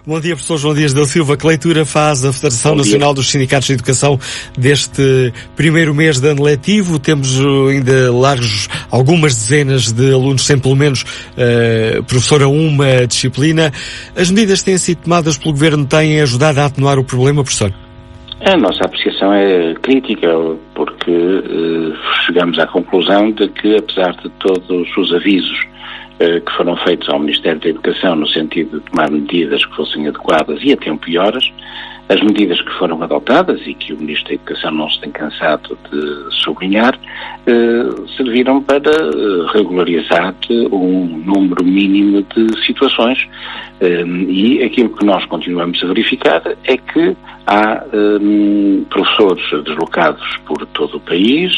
Bom dia, professor João Dias da Silva. Que leitura faz a Federação Nacional dos Sindicatos de Educação deste primeiro mês de ano letivo? Temos ainda algumas dezenas de alunos sem pelo menos professor a uma disciplina. As medidas que têm sido tomadas pelo Governo têm ajudado a atenuar o problema, professor? A nossa apreciação é crítica, porque chegamos à conclusão de que, apesar de todos os avisos que foram feitos ao Ministério da Educação no sentido de tomar medidas que fossem adequadas e a tempo e horas, as medidas que foram adotadas e que o Ministro da Educação não se tem cansado de sublinhar, serviram para regularizar um número mínimo de situações, e aquilo que nós continuamos a verificar é que há professores deslocados por todo o país,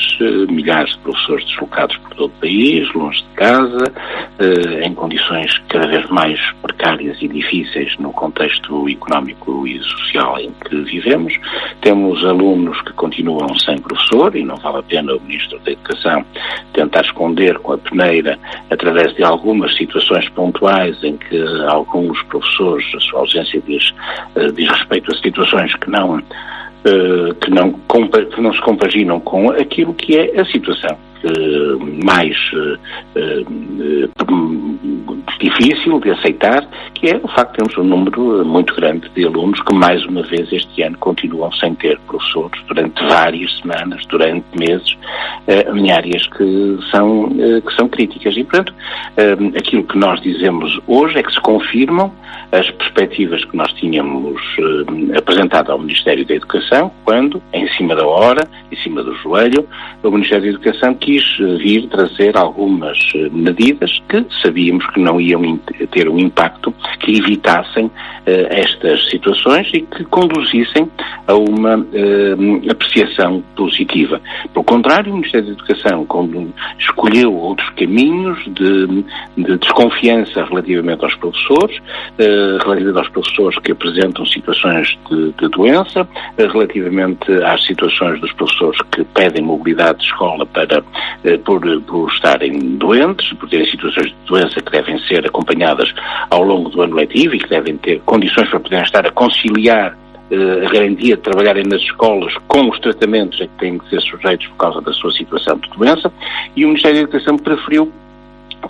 milhares de professores deslocados por todo o país, longe de casa, em condições cada vez mais precárias e difíceis no contexto económico e social em que vivemos. Temos alunos que continuam sem professor e não vale a pena o Ministro da Educação tentar esconder com a peneira através de algumas situações pontuais em que alguns professores, a sua ausência diz respeito a situações que não se compaginam com aquilo que é a situação mais difícil de aceitar, que é o facto de termos um número muito grande de alunos que, mais uma vez, este ano continuam sem ter professores durante várias semanas, durante meses, em áreas que são críticas. E, portanto, aquilo que nós dizemos hoje é que se confirmam as perspectivas que nós tínhamos apresentado ao Ministério da Educação, quando, em cima da hora, em cima do joelho, o Ministério da Educação quis vir trazer algumas medidas que sabíamos que não iam ter um impacto, que evitassem estas situações e que conduzissem a uma apreciação positiva. Pelo contrário, o Ministério da Educação, quando escolheu outros caminhos de desconfiança relativamente aos professores que apresentam situações de doença, relativamente às situações dos professores que pedem mobilidade de escola por estarem doentes, por terem situações de doença que devem ser acompanhadas ao longo do ano letivo e que devem ter condições para poderem estar a conciliar a garantia de trabalharem nas escolas com os tratamentos a que têm que ser sujeitos por causa da sua situação de doença, e o Ministério da Educação preferiu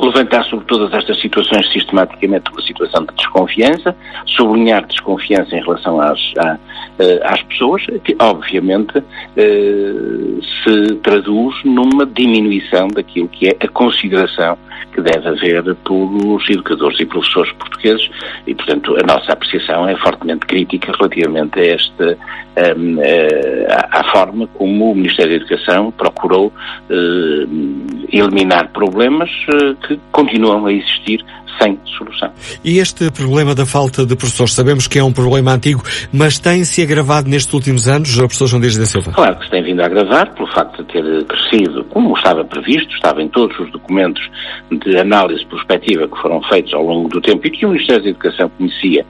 levantar sobre todas estas situações sistematicamente uma situação de desconfiança, sublinhar desconfiança em relação às pessoas, que obviamente se traduz numa diminuição daquilo que é a consideração que deve haver pelos educadores e professores portugueses, e portanto a nossa apreciação é fortemente crítica relativamente a à forma como o Ministério da Educação procurou eliminar problemas que continuam a existir sem solução. E este problema da falta de professores, sabemos que é um problema antigo, mas tem-se agravado nestes últimos anos, professor João Dias da Silva? Claro que se tem vindo a agravar pelo facto de ter crescido, como estava previsto, estava em todos os documentos de análise prospectiva que foram feitos ao longo do tempo e que o Ministério da Educação conhecia.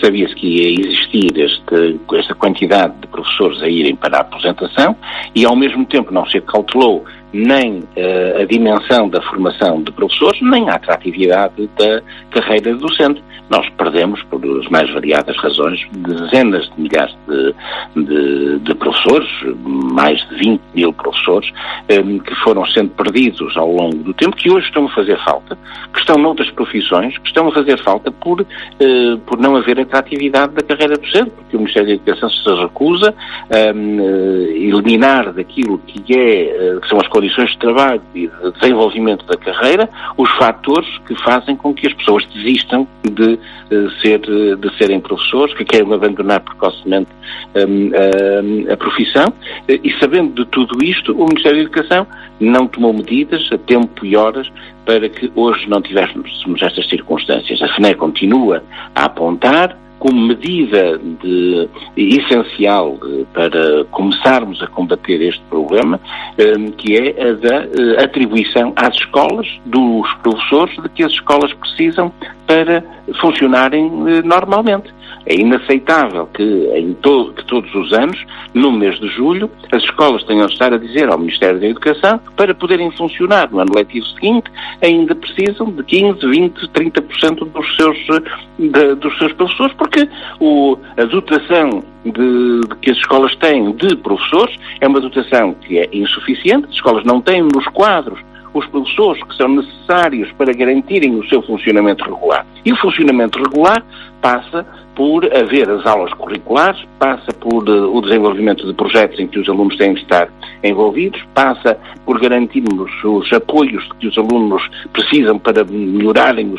Sabia-se que ia existir esta quantidade de professores a irem para a aposentação e, ao mesmo tempo, não se acautelou nem a dimensão da formação de professores, nem a atratividade da carreira docente. Nós perdemos, por as mais variadas razões, dezenas de milhares de professores, mais de 20 mil professores, que foram sendo perdidos ao longo do tempo, que hoje estão a fazer falta, que estão noutras profissões, que estão a fazer falta por não haver atratividade da carreira docente, porque o Ministério da Educação se recusa a eliminar daquilo que são as condições de trabalho e de desenvolvimento da carreira, os fatores que fazem com que as pessoas desistam de serem professores, que queiram abandonar precocemente a profissão, e sabendo de tudo isto, o Ministério da Educação não tomou medidas a tempo e horas para que hoje não tivéssemos estas circunstâncias. A FNE continua a apontar como medida essencial para começarmos a combater este problema, que é a da atribuição às escolas dos professores de que as escolas precisam para funcionarem normalmente. É inaceitável que todos os anos, no mês de julho, as escolas tenham de estar a dizer ao Ministério da Educação que para poderem funcionar no ano letivo seguinte ainda precisam de 15, 20, 30% dos seus professores, porque a dotação que as escolas têm de professores é uma dotação que é insuficiente. As escolas não têm nos quadros os professores que são necessários para garantirem o seu funcionamento regular. E o funcionamento regular passa por haver as aulas curriculares, passa por o desenvolvimento de projetos em que os alunos têm de estar envolvidos, passa por garantirmos os apoios que os alunos precisam para melhorarem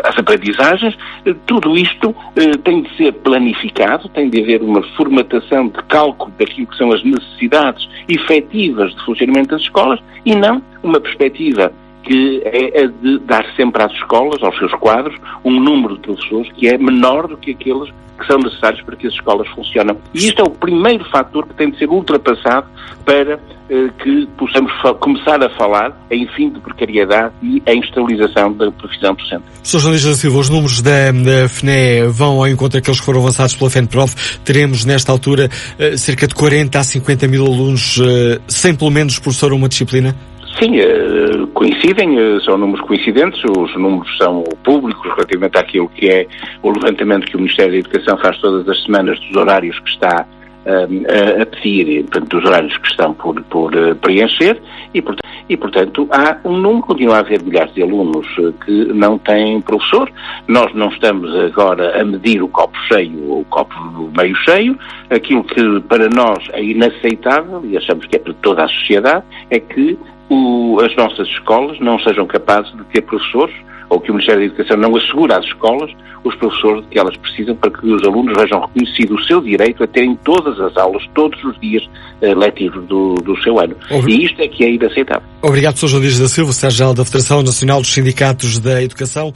as aprendizagens. Tudo isto tem de ser planificado, tem de haver uma formatação de cálculo daquilo que são as necessidades efetivas de funcionamento das escolas e não uma perspectiva que é a de dar sempre às escolas, aos seus quadros, um número de professores que é menor do que aqueles que são necessários para que as escolas funcionem. E isto é o primeiro fator que tem de ser ultrapassado para que possamos começar a falar em fim de precariedade e em estabilização da profissão docente. Sr. João Dias da Silva, os números da FNE vão ao encontro daqueles que foram avançados pela FENPROF. Teremos, nesta altura, cerca de 40 a 50 mil alunos sem pelo menos professor uma disciplina? Sim, coincidem, são números coincidentes, os números são públicos relativamente àquilo que é o levantamento que o Ministério da Educação faz todas as semanas dos horários que está a pedir, dos horários que estão por preencher e, portanto, há um número, continua a haver milhares de alunos que não têm professor. Nós não estamos agora a medir o copo cheio ou o copo meio cheio. Aquilo que para nós é inaceitável, e achamos que é para toda a sociedade, é que as nossas escolas não sejam capazes de ter professores, ou que o Ministério da Educação não assegura às escolas os professores de que elas precisam para que os alunos vejam reconhecido o seu direito a terem todas as aulas, todos os dias letivos do seu ano. E isto é que é inaceitável. Obrigado, Sr. João Dias da Silva, secretário-geral da Federação Nacional dos Sindicatos da Educação.